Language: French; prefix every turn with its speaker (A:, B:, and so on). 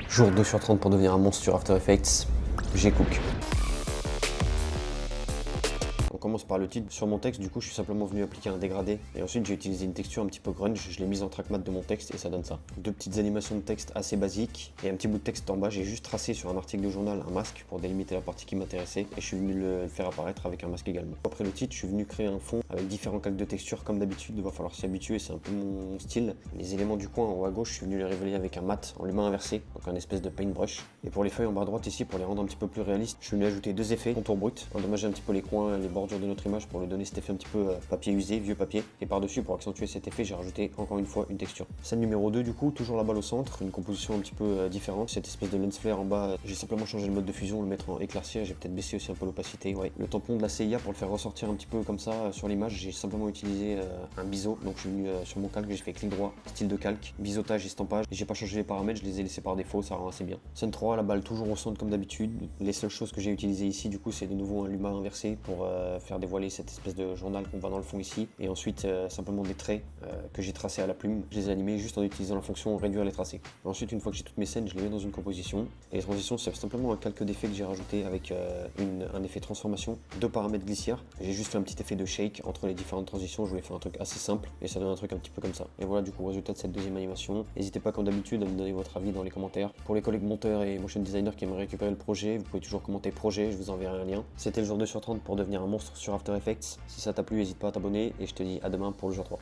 A: Jour 2 sur 30 pour devenir un monstre sur After Effects. J'ai-Cook. On commence par le titre. Sur mon texte, du coup, je suis simplement venu appliquer un dégradé. Et ensuite, j'ai utilisé une texture un petit peu grunge. Je l'ai mise en track matte de mon texte et ça donne ça. Deux petites animations de texte assez basiques et un petit bout de texte en bas. J'ai juste tracé sur un article de journal un masque pour délimiter la partie qui m'intéressait. Et je suis venu le faire apparaître avec un masque également. Après le titre, je suis venu créer un fond avec différents calques de texture. Comme d'habitude, il va falloir s'y habituer. C'est un peu mon style. Les éléments du coin en haut à gauche, je suis venu les révéler avec un mat en l'humain inversé. Donc un espèce de paintbrush. Et pour les feuilles en bas à droite ici, pour les rendre un petit peu plus réalistes, je suis venu ajouter deux effets. Contour brut, endommager un petit peu les coins, les bordures de notre image pour lui donner cet effet un petit peu papier usé, vieux papier. Et par-dessus, pour accentuer cet effet, j'ai rajouté encore une fois une texture. Scène numéro 2 du coup, toujours la balle au centre, une composition un petit peu différente. Cette espèce de lens flare en bas, j'ai simplement changé le mode de fusion, le mettre en éclairci. J'ai peut-être baissé aussi un peu l'opacité. Ouais. Le tampon de la CIA pour le faire ressortir un petit peu comme ça sur l'image, j'ai simplement utilisé un biseau. Donc je suis venu sur mon calque, j'ai fait clic droit, style de calque, biseautage, estampage. Et j'ai pas changé les paramètres, je les ai laissés par défaut, ça rend assez bien. Scène 3, la balle toujours au centre comme d'habitude. Les seules choses que j'ai utilisées ici, du coup, c'est de nouveau un luma inversé pour faire dévoiler cette espèce de journal qu'on voit dans le fond ici. Et ensuite, simplement des traits que j'ai tracés à la plume. Je les ai animés juste en utilisant la fonction réduire les tracés. Ensuite, une fois que j'ai toutes mes scènes, je les mets dans une composition. Et les transitions, c'est simplement un calque d'effets que j'ai rajouté avec un effet transformation, deux paramètres glissière. J'ai juste fait un petit effet de shake entre les différentes transitions. Je voulais faire un truc assez simple et ça donne un truc un petit peu comme ça. Et voilà du coup, résultat de cette deuxième animation. N'hésitez pas comme d'habitude à me donner votre avis dans les commentaires. Pour les collègues monteurs et motion designers qui aimeraient récupérer le projet, vous pouvez toujours commenter projet, je vous enverrai un lien. C'était le jour 2 sur 30 pour devenir un monstre sur After Effects. Si ça t'a plu, n'hésite pas à t'abonner et je te dis à demain pour le jour 3.